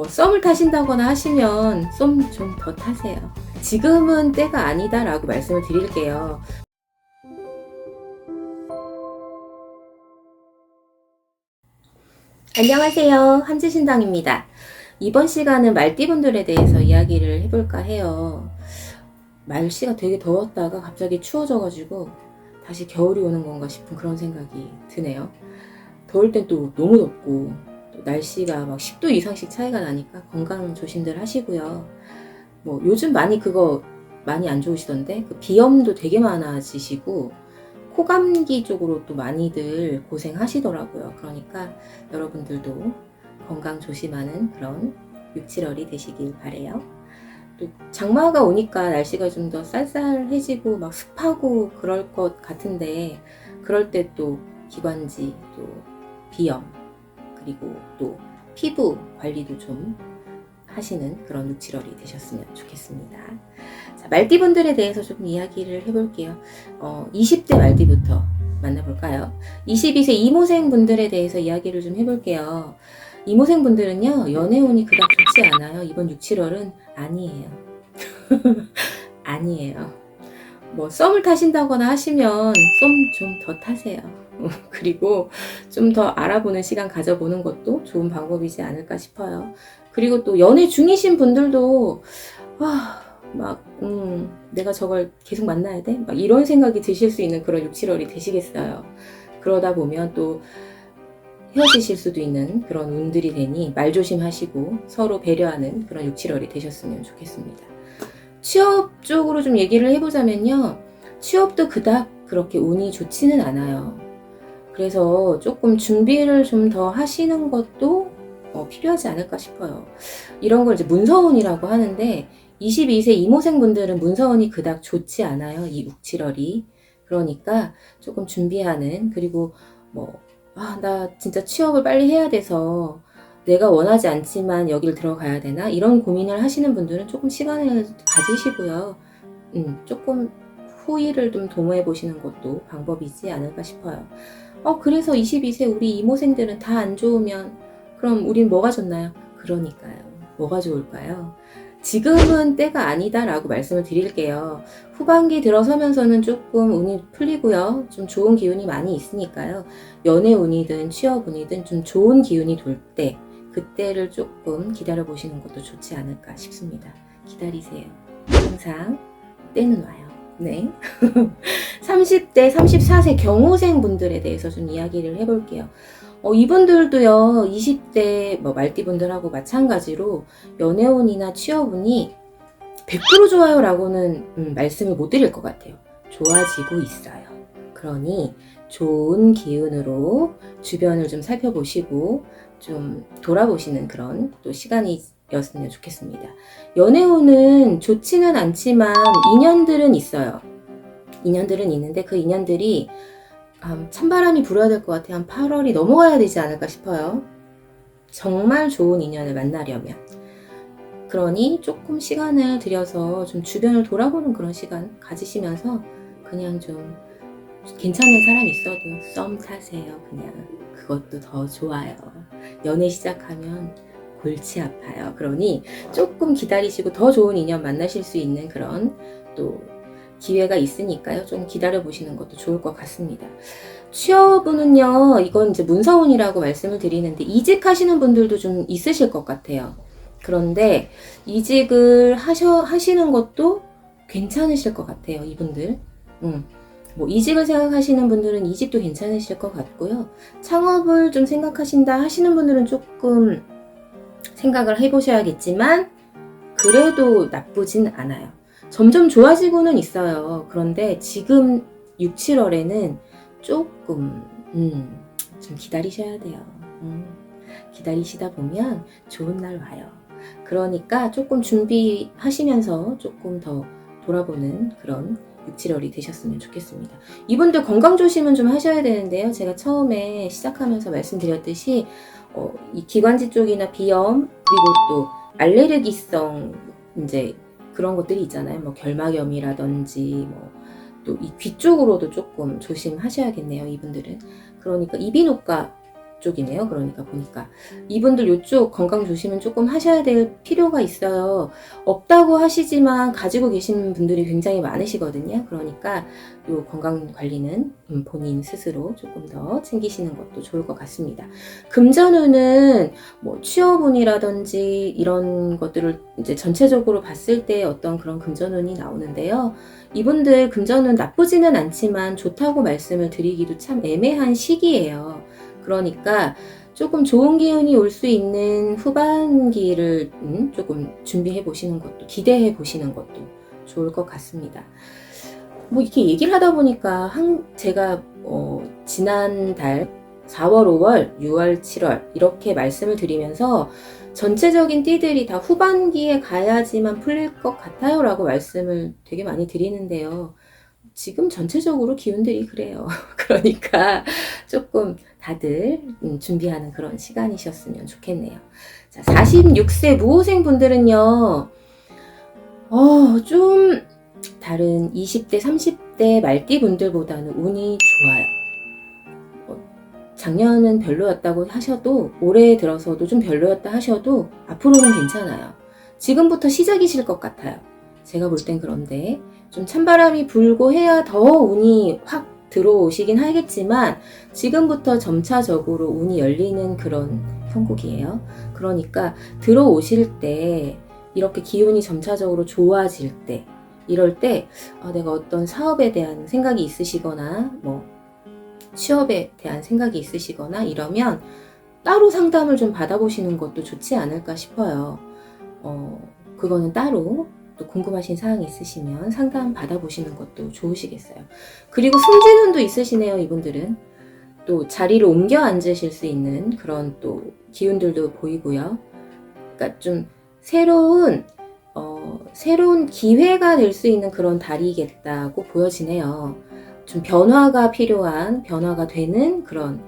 뭐 썸을 타신다거나 하시면 썸 좀 더 타세요. 지금은 때가 아니다 라고 말씀을 드릴게요. 안녕하세요, 한지신당입니다. 이번 시간은 말띠분들에 대해서 이야기를 해볼까 해요. 날씨가 되게 더웠다가 갑자기 추워져가지고 다시 겨울이 오는 건가 싶은 그런 생각이 드네요. 더울 땐 또 너무 덥고 또 날씨가 막 10도 이상씩 차이가 나니까 건강 조심들 하시고요. 뭐 요즘 그거 많이 안 좋으시던데 그 비염도 되게 많아지시고 코감기 쪽으로 또 많이들 고생하시더라고요. 그러니까 여러분들도 건강 조심하는 그런 6, 7월이 되시길 바래요. 또 장마가 오니까 날씨가 좀 더 쌀쌀해지고 막 습하고 그럴 것 같은데 그럴 때 또 기관지, 또 비염, 그리고 또 피부 관리도 좀 하시는 그런 6, 7월이 되셨으면 좋겠습니다. 자, 말띠분들에 대해서 좀 이야기를 해볼게요. 20대 말띠부터 만나볼까요? 22세 이모생 분들에 대해서 이야기를 좀 해볼게요. 이모생 분들은요, 연애운이 그닥 좋지 않아요. 이번 6, 7월은 아니에요. 아니에요. 뭐 썸을 타신다거나 하시면 썸 좀 더 타세요. 그리고 좀 더 알아보는 시간 가져보는 것도 좋은 방법이지 않을까 싶어요. 그리고 또 연애 중이신 분들도 내가 저걸 계속 만나야 돼? 막 이런 생각이 드실 수 있는 그런 6, 7월이 되시겠어요. 그러다 보면 또 헤어지실 수도 있는 그런 운들이 되니 말 조심하시고 서로 배려하는 그런 6, 7월이 되셨으면 좋겠습니다. 취업 쪽으로 좀 얘기를 해보자면요. 취업도 그닥 그렇게 운이 좋지는 않아요. 그래서 조금 준비를 좀 더 하시는 것도 필요하지 않을까 싶어요. 이런 걸 이제 문서운이라고 하는데 22세 이모생 분들은 문서운이 그닥 좋지 않아요. 이 6, 7월이. 그러니까 조금 준비하는, 그리고 나 진짜 취업을 빨리 해야 돼서 내가 원하지 않지만 여길 들어가야 되나? 이런 고민을 하시는 분들은 조금 시간을 가지시고요. 조금 후일을 좀 도모해 보시는 것도 방법이지 않을까 싶어요. 그래서 22세 우리 이모생들은 다 안 좋으면 그럼 우린 뭐가 좋나요? 그러니까요. 뭐가 좋을까요? 지금은 때가 아니다 라고 말씀을 드릴게요. 후반기 들어서면서는 조금 운이 풀리고요. 좀 좋은 기운이 많이 있으니까요. 연애 운이든 취업 운이든 좀 좋은 기운이 돌 때, 그때를 조금 기다려 보시는 것도 좋지 않을까 싶습니다. 기다리세요. 항상 때는 와요. 네. 30대, 34세 경호생 분들에 대해서 좀 이야기를 해볼게요. 이분들도요, 20대 말띠분들하고 마찬가지로 연애운이나 취업운이 100% 좋아요 라고는 말씀을 못 드릴 것 같아요. 좋아지고 있어요. 그러니 좋은 기운으로 주변을 좀 살펴보시고 좀 돌아보시는 그런 또 시간이었으면 좋겠습니다. 연애운은 좋지는 않지만 인연들은 있어요. 인연들은 있는데 그 인연들이 찬바람이 불어야 될 것 같아요. 한 8월이 넘어가야 되지 않을까 싶어요. 정말 좋은 인연을 만나려면. 그러니 조금 시간을 들여서 좀 주변을 돌아보는 그런 시간 가지시면서 그냥 좀 괜찮은 사람 있어도 썸 타세요. 그냥 그것도 더 좋아요. 연애 시작하면 골치 아파요. 그러니 조금 기다리시고 더 좋은 인연 만나실 수 있는 그런 또 기회가 있으니까요. 좀 기다려 보시는 것도 좋을 것 같습니다. 취업운은요, 이건 이제 문서운이라고 말씀을 드리는데 이직하시는 분들도 좀 있으실 것 같아요. 그런데 이직을 하시는 것도 괜찮으실 것 같아요. 이분들. 이직을 생각하시는 분들은 이직도 괜찮으실 것 같고요. 창업을 좀 생각하신다 하시는 분들은 조금 생각을 해보셔야겠지만 그래도 나쁘진 않아요. 점점 좋아지고는 있어요. 그런데 지금 6, 7월에는 조금 좀 기다리셔야 돼요. 기다리시다 보면 좋은 날 와요. 그러니까 조금 준비하시면서 조금 더 돌아보는 그런 6, 7월이 되셨으면 좋겠습니다. 이분들 건강 조심은 좀 하셔야 되는데요. 제가 처음에 시작하면서 말씀드렸듯이 이 기관지 쪽이나 비염, 그리고 또 알레르기성 이제 그런 것들이 있잖아요. 결막염이라든지 또 이 귀 쪽으로도 조금 조심하셔야겠네요. 이분들은. 그러니까 이비인후과 쪽이네요. 그러니까 보니까 이분들 요쪽 건강 조심은 조금 하셔야 될 필요가 있어요. 없다고 하시지만 가지고 계신 분들이 굉장히 많으시거든요. 그러니까 요 건강 관리는 본인 스스로 조금 더 챙기시는 것도 좋을 것 같습니다. 금전운은 뭐 취업운이라든지 이런 것들을 이제 전체적으로 봤을 때 어떤 그런 금전운이 나오는데요. 이분들 금전운 나쁘지는 않지만 좋다고 말씀을 드리기도 참 애매한 시기예요. 그러니까 조금 좋은 기운이 올 수 있는 후반기를 조금 준비해 보시는 것도, 기대해 보시는 것도 좋을 것 같습니다. 뭐 이렇게 얘기를 하다 보니까 제가 지난달 4월, 5월, 6월, 7월 이렇게 말씀을 드리면서 전체적인 띠들이 다 후반기에 가야지만 풀릴 것 같아요 라고 말씀을 되게 많이 드리는데요. 지금 전체적으로 기운들이 그래요. 그러니까 조금 다들 준비하는 그런 시간이셨으면 좋겠네요. 자, 46세 무호생 분들은요, 좀 다른 20대, 30대 말띠 분들보다는 운이 좋아요. 작년은 별로였다고 하셔도, 올해 들어서도 좀 별로였다 하셔도 앞으로는 괜찮아요. 지금부터 시작이실 것 같아요. 제가 볼 땐 그런데 좀 찬바람이 불고 해야 더 운이 확 들어오시긴 하겠지만 지금부터 점차적으로 운이 열리는 그런 형국이에요. 그러니까 들어오실 때 이렇게 기운이 점차적으로 좋아질 때, 이럴 때 내가 어떤 사업에 대한 생각이 있으시거나 뭐 취업에 대한 생각이 있으시거나 이러면 따로 상담을 좀 받아보시는 것도 좋지 않을까 싶어요. 그거는 따로 또 궁금하신 사항이 있으시면 상담 받아보시는 것도 좋으시겠어요. 그리고 승진운도 있으시네요. 이분들은 또 자리를 옮겨 앉으실 수 있는 그런 또 기운들도 보이고요. 그러니까 좀 새로운 기회가 될 수 있는 그런 달이겠다고 보여지네요. 좀 변화가 필요한, 변화가 되는 그런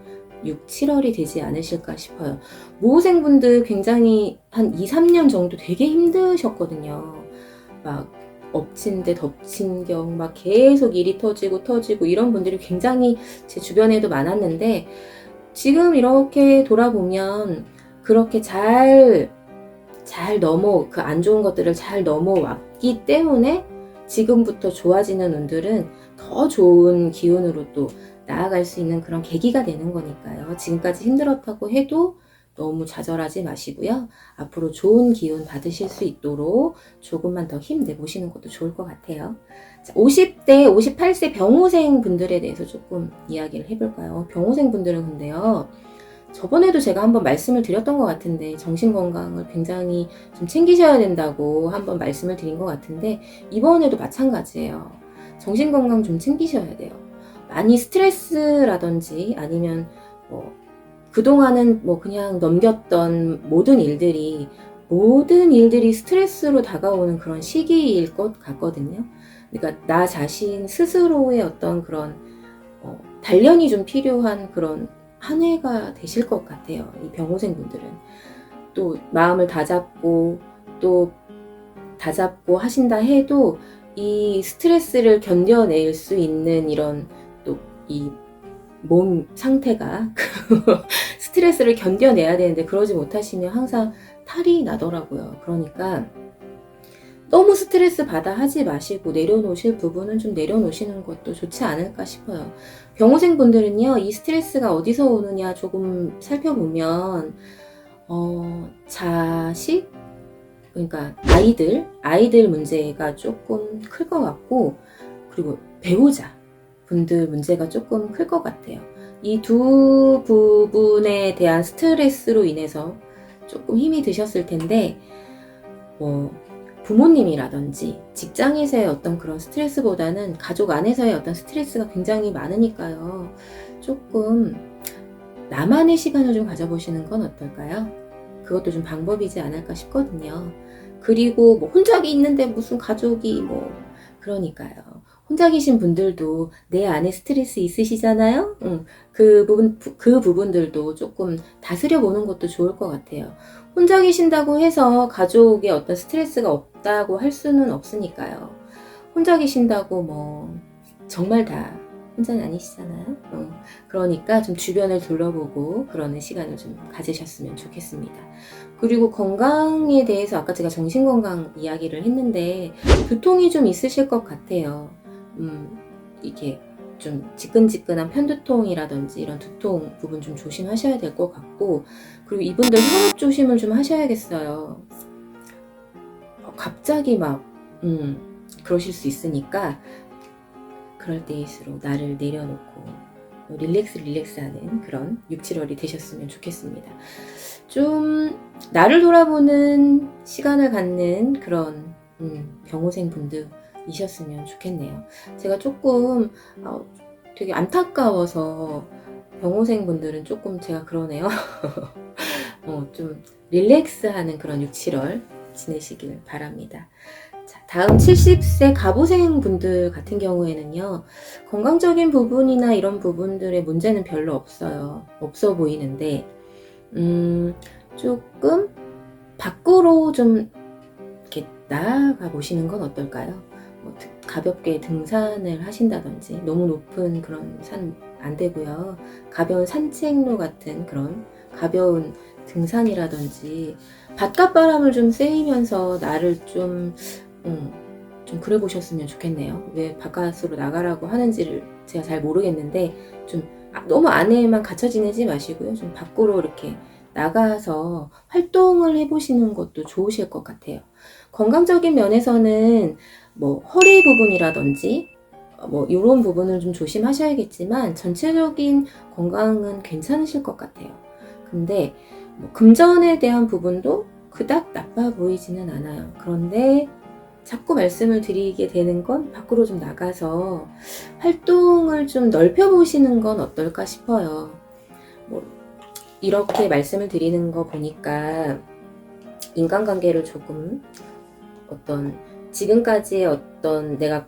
6, 7월이 되지 않으실까 싶어요. 모호생분들 굉장히 한 2, 3년 정도 되게 힘드셨거든요. 막 엎친 데 덮친 격, 막 계속 일이 터지고 이런 분들이 굉장히 제 주변에도 많았는데 지금 이렇게 돌아보면 그렇게 잘 그 안 좋은 것들을 잘 넘어왔기 때문에 지금부터 좋아지는 운들은 더 좋은 기운으로 또 나아갈 수 있는 그런 계기가 되는 거니까요. 지금까지 힘들었다고 해도 너무 좌절하지 마시고요. 앞으로 좋은 기운 받으실 수 있도록 조금만 더 힘내보시는 것도 좋을 것 같아요. 자, 50대, 58세 병호생 분들에 대해서 조금 이야기를 해볼까요? 병호생 분들은 근데요. 저번에도 제가 한번 말씀을 드렸던 것 같은데 정신건강을 굉장히 좀 챙기셔야 된다고 한번 말씀을 드린 것 같은데 이번에도 마찬가지예요. 정신건강 좀 챙기셔야 돼요. 많이 스트레스라든지 아니면 그동안은 그냥 넘겼던 모든 일들이 스트레스로 다가오는 그런 시기일 것 같거든요. 그러니까 나 자신 스스로의 어떤 그런 단련이 좀 필요한 그런 한 해가 되실 것 같아요. 이 병호생 분들은 또 마음을 다잡고 하신다 해도 이 스트레스를 견뎌낼 수 있는 이런 또 이 몸 상태가 스트레스를 견뎌내야 되는데 그러지 못하시면 항상 탈이 나더라고요. 그러니까 너무 스트레스 받아 하지 마시고 내려놓으실 부분은 좀 내려놓으시는 것도 좋지 않을까 싶어요. 병호생 분들은요, 이 스트레스가 어디서 오느냐 조금 살펴보면 자식, 그러니까 아이들 문제가 조금 클 것 같고, 그리고 배우자 분들 문제가 조금 클 것 같아요. 이 두 부분에 대한 스트레스로 인해서 조금 힘이 드셨을 텐데 부모님이라든지 직장에서의 어떤 그런 스트레스보다는 가족 안에서의 어떤 스트레스가 굉장히 많으니까요. 조금 나만의 시간을 좀 가져보시는 건 어떨까요? 그것도 좀 방법이지 않을까 싶거든요. 그리고 혼자 있는데 무슨 가족이 그러니까요. 혼자 계신 분들도 내 안에 스트레스 있으시잖아요? 그 부분들도 조금 다스려 보는 것도 좋을 것 같아요. 혼자 계신다고 해서 가족의 어떤 스트레스가 없다고 할 수는 없으니까요. 혼자 계신다고 정말 다 혼자는 아니시잖아요. 그러니까 좀 주변을 둘러보고 그러는 시간을 좀 가지셨으면 좋겠습니다. 그리고 건강에 대해서 아까 제가 정신건강 이야기를 했는데 두통이 좀 있으실 것 같아요. 이게 좀 지끈지끈한 편두통이라든지 이런 두통 부분 좀 조심하셔야 될 것 같고, 그리고 이분들 혈압 조심을 좀 하셔야겠어요. 갑자기 막 그러실 수 있으니까 그럴 때일수록 나를 내려놓고 릴렉스하는 그런 6, 7월이 되셨으면 좋겠습니다. 좀 나를 돌아보는 시간을 갖는 그런 병호생 분들이셨으면 좋겠네요. 제가 조금 되게 안타까워서 병호생 분들은 조금 제가 그러네요. 좀 릴렉스하는 그런 6, 7월 지내시길 바랍니다. 자, 다음 70세 갑오생 분들 같은 경우에는요, 건강적인 부분이나 이런 부분들의 문제는 별로 없어 보이는데, 조금 밖으로 좀 이렇게 나아가 보시는 건 어떨까요? 가볍게 등산을 하신다든지, 너무 높은 그런 산 안 되고요. 가벼운 산책로 같은 그런 가벼운 등산이라든지, 바깥바람을 좀 쐬면서 나를 좀 그래 보셨으면 좋겠네요. 왜 바깥으로 나가라고 하는지를 제가 잘 모르겠는데, 좀 너무 안에만 갇혀 지내지 마시고요. 좀 밖으로 이렇게 나가서 활동을 해보시는 것도 좋으실 것 같아요. 건강적인 면에서는 허리 부분이라든지 이런 부분을 좀 조심하셔야겠지만 전체적인 건강은 괜찮으실 것 같아요. 근데 금전에 대한 부분도 그닥 나빠 보이지는 않아요. 그런데 자꾸 말씀을 드리게 되는 건 밖으로 좀 나가서 활동을 좀 넓혀보시는 건 어떨까 싶어요. 이렇게 말씀을 드리는 거 보니까 인간관계를 조금 지금까지의 내가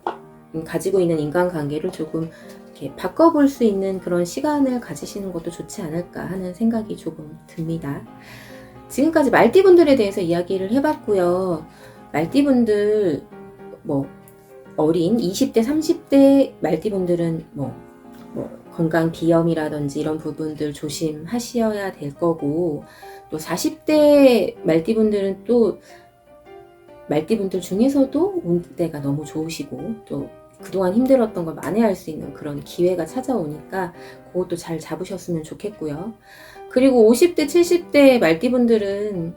가지고 있는 인간관계를 조금 이렇게 바꿔볼 수 있는 그런 시간을 가지시는 것도 좋지 않을까 하는 생각이 조금 듭니다. 지금까지 말띠분들에 대해서 이야기를 해봤고요. 말띠분들 어린 20대 30대 말띠분들은 건강 비염이라든지 이런 부분들 조심하셔야 될 거고, 또 40대 말띠분들은 또 말띠분들 중에서도 운대가 너무 좋으시고 또 그동안 힘들었던 걸 만회할 수 있는 그런 기회가 찾아오니까 그것도 잘 잡으셨으면 좋겠고요. 그리고 50대 70대 말띠분들은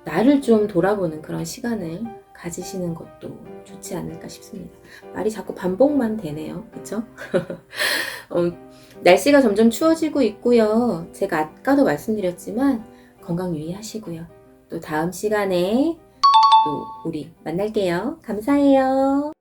나를 좀 돌아보는 그런 시간을 가지시는 것도 좋지 않을까 싶습니다. 말이 자꾸 반복만 되네요. 그쵸? 날씨가 점점 추워지고 있고요. 제가 아까도 말씀드렸지만 건강 유의하시고요. 또 다음 시간에 또 우리 만날게요. 감사해요.